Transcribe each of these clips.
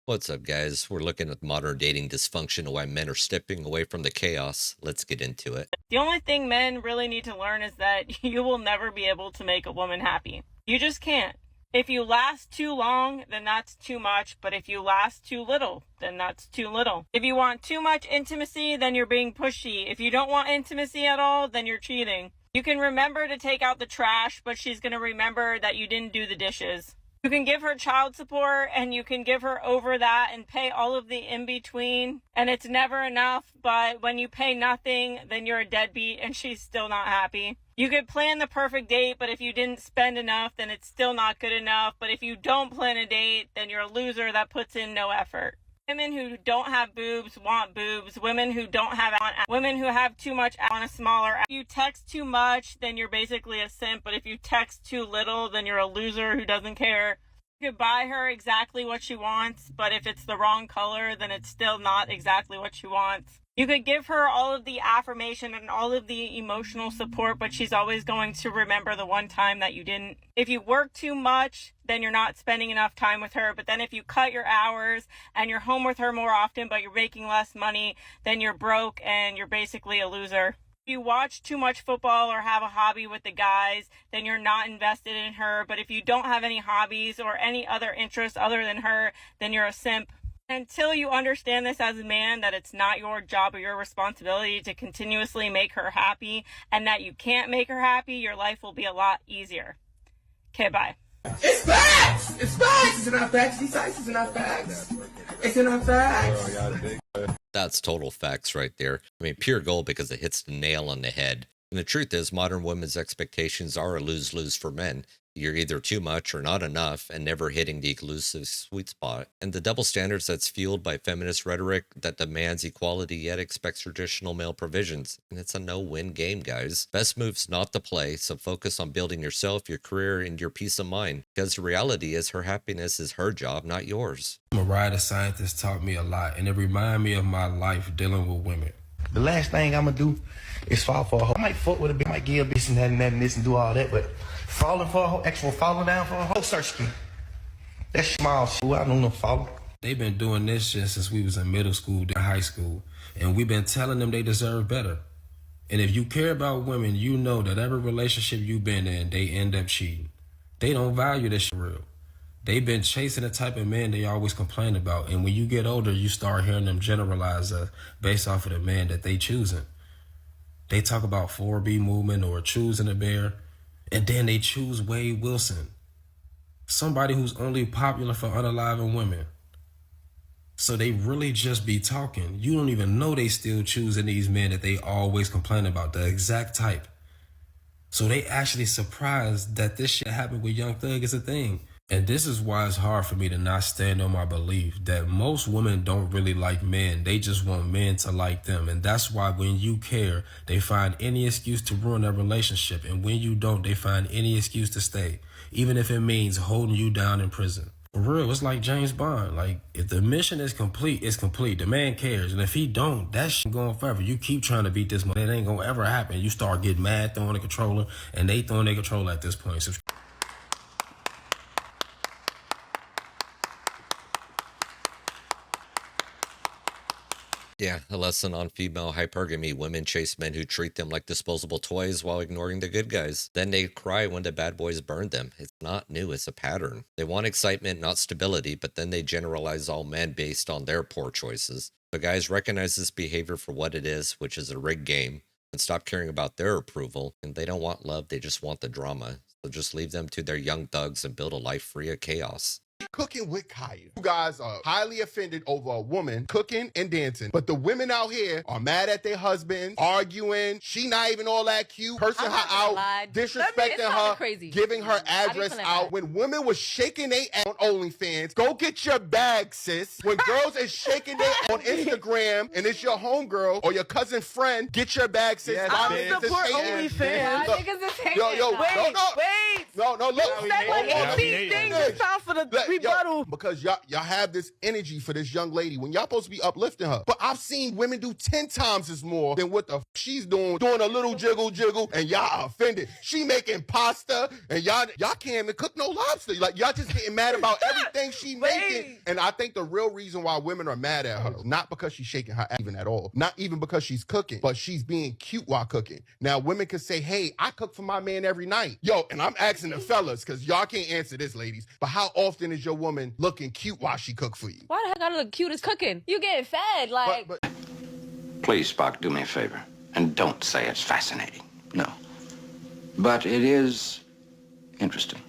What's up, guys? We're looking at modern dating dysfunction and why men are stepping away from the chaos. Let's get into it. The only thing men really need to learn is that you will never be able to make a woman happy. You just can't. If you last too long, then that's too much. But if you last too little, then that's too little. If you want too much intimacy, then you're being pushy. If you don't want intimacy at all, then you're cheating. You can remember to take out the trash, but she's going to remember that you didn't do the dishes. You can give her child support and you can give her over that and pay all of the in-between. And it's never enough, but when you pay nothing, then you're a deadbeat and she's still not happy. You could plan the perfect date, but if you didn't spend enough, then it's still not good enough. But if you don't plan a date, then you're a loser that puts in no effort. Women who don't have boobs want boobs. Women who don't have women who have too much want a smaller. If you text too much, then you're basically a simp. But if you text too little, then you're a loser who doesn't care. You could buy her exactly what she wants, but if it's the wrong color, then it's still not exactly what she wants. You could give her all of the affirmation and all of the emotional support, but she's always going to remember the one time that you didn't. If you work too much, then you're not spending enough time with her. But then if you cut your hours and you're home with her more often, but you're making less money, then you're broke and you're basically a loser. If you watch too much football or have a hobby with the guys, then you're not invested in her. But if you don't have any hobbies or any other interests other than her, then you're a simp. Until you understand this as a man, that it's not your job or your responsibility to continuously make her happy, and that you can't make her happy, your life will be a lot easier. Okay, bye. It's facts! It's facts! It's in our facts. These sites is in our facts. It's in our facts. That's total facts right there. I mean, pure gold because it hits the nail on the head. And the truth is, modern women's expectations are a lose-lose for men. You're either too much or not enough and never hitting the elusive sweet spot. And the double standards that's fueled by feminist rhetoric that demands equality yet expects traditional male provisions. And it's a no-win game, guys. Best move's not to play, so focus on building yourself, your career, and your peace of mind. Because the reality is her happiness is her job, not yours. Mariah the Scientist taught me a lot, and it reminded me of my life dealing with women. The last thing I'm gonna do is fall for a hoe. I might fuck with a bitch, I might give a bitch and that and that and this and do all that, but falling for a hoe, actual falling down for a hoe, search me. That's small shit. I don't know falling. They've been doing this shit since we was in middle school, high school, and we've been telling them they deserve better. And if you care about women, you know that every relationship you've been in, they end up cheating. They don't value this shit real. They've been chasing the type of man they always complain about. And when you get older, you start hearing them generalize based off of the man that they choosing. They talk about 4B movement or choosing a bear. And then they choose Wade Wilson. Somebody who's only popular for unaliving women. So they really just be talking. You don't even know they still choosing these men that they always complain about, the exact type. So they actually surprised that this shit happened with Young Thug is a thing. And this is why it's hard for me to not stand on my belief that most women don't really like men. They just want men to like them. And that's why when you care, they find any excuse to ruin their relationship. And when you don't, they find any excuse to stay, even if it means holding you down in prison. For real, it's like James Bond. Like, if the mission is complete, it's complete. The man cares. And if he don't, that shit going forever. You keep trying to beat this man. It ain't gonna ever happen. You start getting mad, throwing the controller, and they throwing their controller at this point. Yeah, a lesson on female hypergamy. Women chase men who treat them like disposable toys while ignoring the good guys. Then they cry when the bad boys burn them. It's not new, it's a pattern. They want excitement, not stability, but then they generalize all men based on their poor choices. So guys, recognize this behavior for what it is, which is a rigged game, and stop caring about their approval. And they don't want love, they just want the drama. So just leave them to their young thugs and build a life free of chaos. Cooking with Kaya. You guys are highly offended over a woman cooking and dancing, but the women out here are mad at their husbands, arguing. She not even all that cute, cursing her out, disrespecting her, giving her address out. When women was shaking their ass on OnlyFans, go get your bag, sis. When girls is shaking their ass on Instagram and it's your homegirl or your cousin friend, get your bag, sis. Yes, I support OnlyFans. Yo, wait, no, look. These things is time for the rebuttal. Because y'all have this energy for this young lady when y'all supposed to be uplifting her. But I've seen women do 10 times as more than what the she's doing a little jiggle, and y'all are offended. She making pasta, and y'all can't even cook no lobster. Like, y'all just getting mad about everything she making. And I think the real reason why women are mad at her, not because she's shaking her ass even at all, not even because she's cooking, but she's being cute while cooking. Now, women can say, hey, I cook for my man every night. Yo, and I'm asking the fellas, because y'all can't answer this, ladies, but how often is your woman looking cute while she cook for you? Why the heck I look cute as cooking? You getting fed, like... But Please, Spock, do me a favor. And don't say it's fascinating. No. But it is interesting.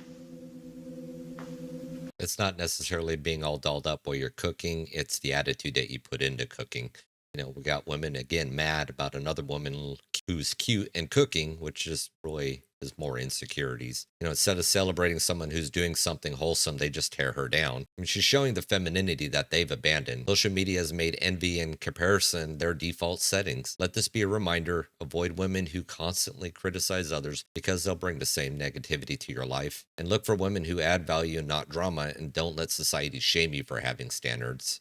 It's not necessarily being all dolled up while you're cooking. It's the attitude that you put into cooking. You know, we got women, again, mad about another woman who's cute and cooking, which just really is more insecurities. You know, instead of celebrating someone who's doing something wholesome, they just tear her down. I mean, she's showing the femininity that they've abandoned. Social media has made envy and comparison their default settings. Let this be a reminder. Avoid women who constantly criticize others because they'll bring the same negativity to your life. And look for women who add value and not drama, and don't let society shame you for having standards.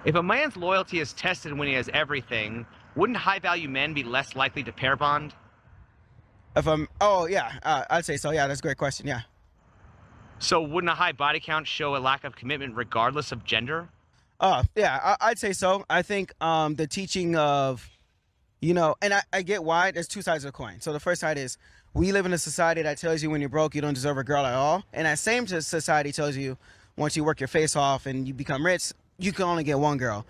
If a man's loyalty is tested when he has everything, wouldn't high-value men be less likely to pair bond? I'd say so. Yeah, that's a great question. Yeah. So wouldn't a high body count show a lack of commitment regardless of gender? I'd say so. I think the teaching of, and I get why. There's two sides of the coin. So the first side is we live in a society that tells you when you're broke, you don't deserve a girl at all. And that same society tells you once you work your face off and you become rich, you can only get one girl.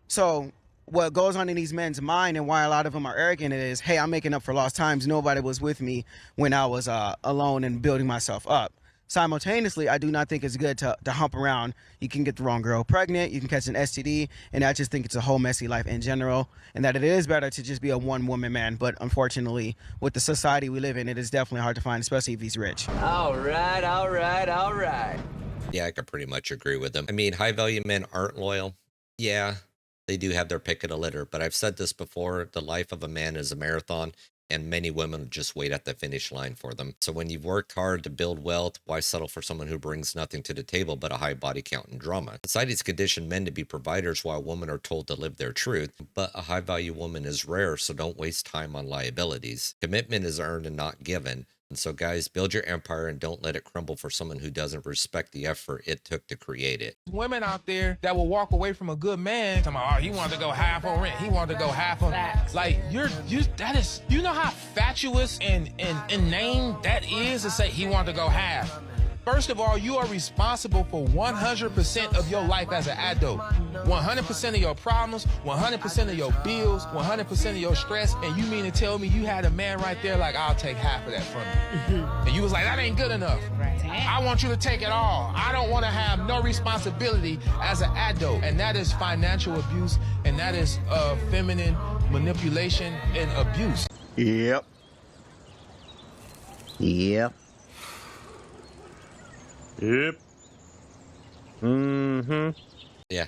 So what goes on in these men's mind and why a lot of them are arrogant is, hey, I'm making up for lost times. Nobody was with me when I was alone and building myself up. Simultaneously, I do not think it's good to hump around. You can get the wrong girl pregnant, you can catch an STD, and I just think it's a whole messy life in general, and that it is better to just be a one-woman man. But unfortunately, with the society we live in, it is definitely hard to find, especially if he's rich. All right. Yeah, I could pretty much agree with them. I mean, high-value men aren't loyal. Yeah, they do have their pick of the litter, but I've said this before, the life of a man is a marathon, and many women just wait at the finish line for them. So when you've worked hard to build wealth, why settle for someone who brings nothing to the table but a high body count and drama? Society's conditioned men to be providers while women are told to live their truth, but a high-value woman is rare, so don't waste time on liabilities. Commitment is earned and not given. And so, guys, build your empire and don't let it crumble for someone who doesn't respect the effort it took to create it. Women out there that will walk away from a good man, talking about, oh, he wanted to go half on rent, he wanted to go half on... Facts. Like, you know how fatuous and inane that is to say he wanted to go half? First of all, you are responsible for 100% of your life as an adult. 100% of your problems, 100% of your bills, 100% of your stress, and you mean to tell me you had a man right there like, I'll take half of that from you. And you was like, that ain't good enough. I want you to take it all. I don't want to have no responsibility as an adult. And that is financial abuse, and that is feminine manipulation and abuse. Yep. Yeah,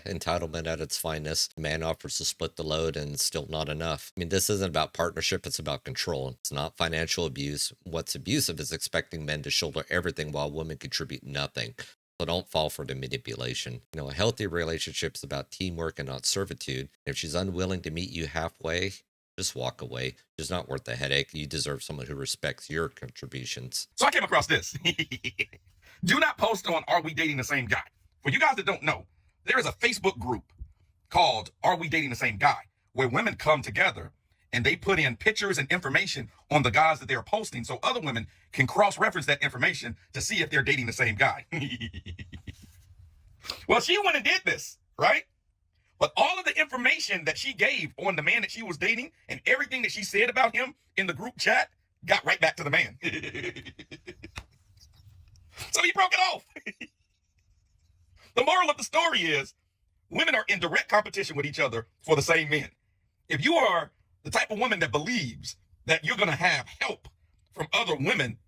entitlement at its finest. A man offers to split the load and it's still not enough. I mean, this isn't about partnership, it's about control. It's not financial abuse. What's abusive is expecting men to shoulder everything while women contribute nothing. So don't fall for the manipulation. You know, a healthy relationship is about teamwork and not servitude. If she's unwilling to meet you halfway, just walk away. She's not worth the headache. You deserve someone who respects your contributions. So I came across this. Do not post on Are We Dating the Same Guy? For you guys that don't know, there is a Facebook group called Are We Dating the Same Guy? Where women come together and they put in pictures and information on the guys that they're posting so other women can cross-reference that information to see if they're dating the same guy. Well, she went and did this, right? But all of the information that she gave on the man that she was dating and everything that she said about him in the group chat got right back to the man. So he broke it off. The moral of the story is women are in direct competition with each other for the same men. If you are the type of woman that believes that you're going to have help from other women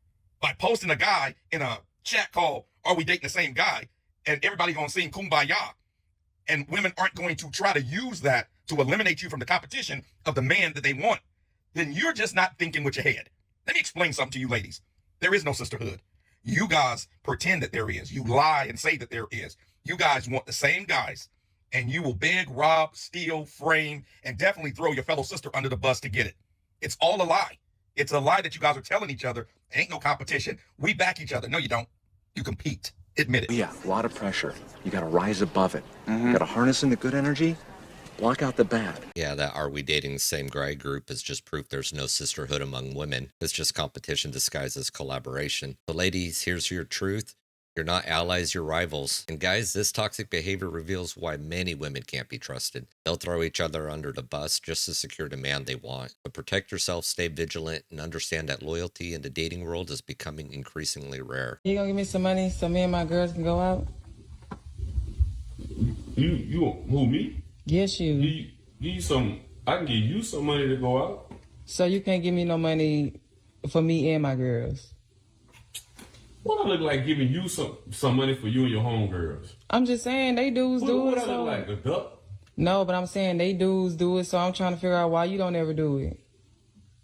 by posting a guy in a chat called Are We Dating the Same Guy? And everybody going to sing Kumbaya, and women aren't going to try to use that to eliminate you from the competition of the man that they want, then you're just not thinking with your head. Let me explain something to you ladies. There is no sisterhood. You guys pretend that there is. You lie and say that there is. You guys want the same guys, and you will beg, rob, steal, frame, and definitely throw your fellow sister under the bus to get it. It's all a lie. It's a lie that you guys are telling each other. Ain't no competition. We back each other. No, you don't. You compete. Admit it. Yeah, a lot of pressure. You got to rise above it. You got to harness in the good energy, block out the bad. Yeah, that "are we dating the same guy" group is just proof there's no sisterhood among women. It's just competition disguised as collaboration. But ladies, here's your truth. You're not allies, you're rivals. And guys, this toxic behavior reveals why many women can't be trusted. They'll throw each other under the bus just to secure the man they want. But protect yourself, stay vigilant, and understand that loyalty in the dating world is becoming increasingly rare. You gonna give me some money so me and my girls can go out? You who, me? Yes, you. Give you some. I can give you some money to go out. So you can't give me no money for me and my girls? What I look like giving you some money for you and your homegirls? I'm just saying they dudes do What it. I look like, a duck? No, but I'm saying they dudes do it, so I'm trying to figure out why you don't ever do it.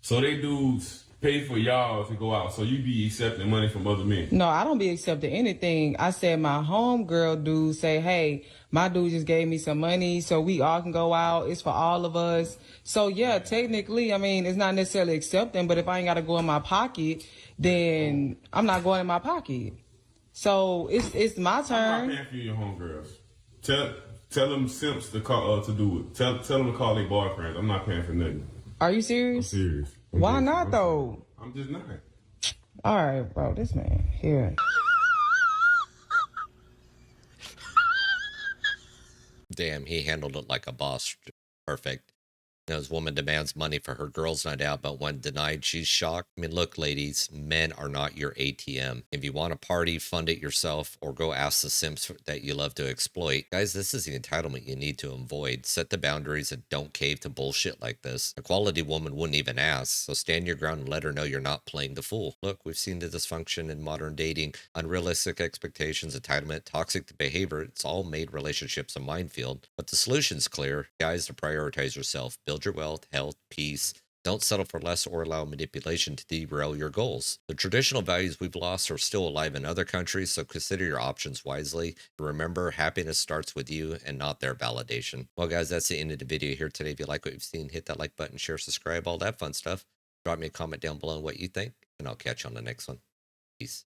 So they dudes pay for y'all to go out, so you be accepting money from other men? No, I don't be accepting anything. I said my homegirl dude say, hey, my dude just gave me some money so we all can go out. It's for all of us. So yeah, technically, I mean, it's not necessarily accepting, but if I ain't got to go in my pocket, then I'm not going in my pocket. So it's my turn. I'm not paying for you and your homegirls. Tell them simps to call to do it. Tell them to call their boyfriends. I'm not paying for nothing. Are you serious? I'm serious. Why not though? I'm just not. All right, bro. This man here. Damn, he handled it like a boss. Perfect. You know, his woman demands money for her girls' night out, but when denied, she's shocked. I mean, look, ladies, men are not your ATM. If you want a party, fund it yourself, or go ask the simps that you love to exploit. Guys, this is the entitlement you need to avoid. Set the boundaries and don't cave to bullshit like this. A quality woman wouldn't even ask, so stand your ground and let her know you're not playing the fool. Look, we've seen the dysfunction in modern dating, unrealistic expectations, entitlement, toxic behavior. It's all made relationships a minefield. But the solution's clear. Guys, to prioritize yourself. Build your wealth, health, peace. Don't settle for less or allow manipulation to derail your goals. The traditional values we've lost are still alive in other countries, so consider your options wisely. Remember, happiness starts with you and not their validation. Well, guys, that's the end of the video here today. If you like what you've seen, hit that like button, share, subscribe, all that fun stuff. Drop me a comment down below on what you think, and I'll catch you on the next one. Peace.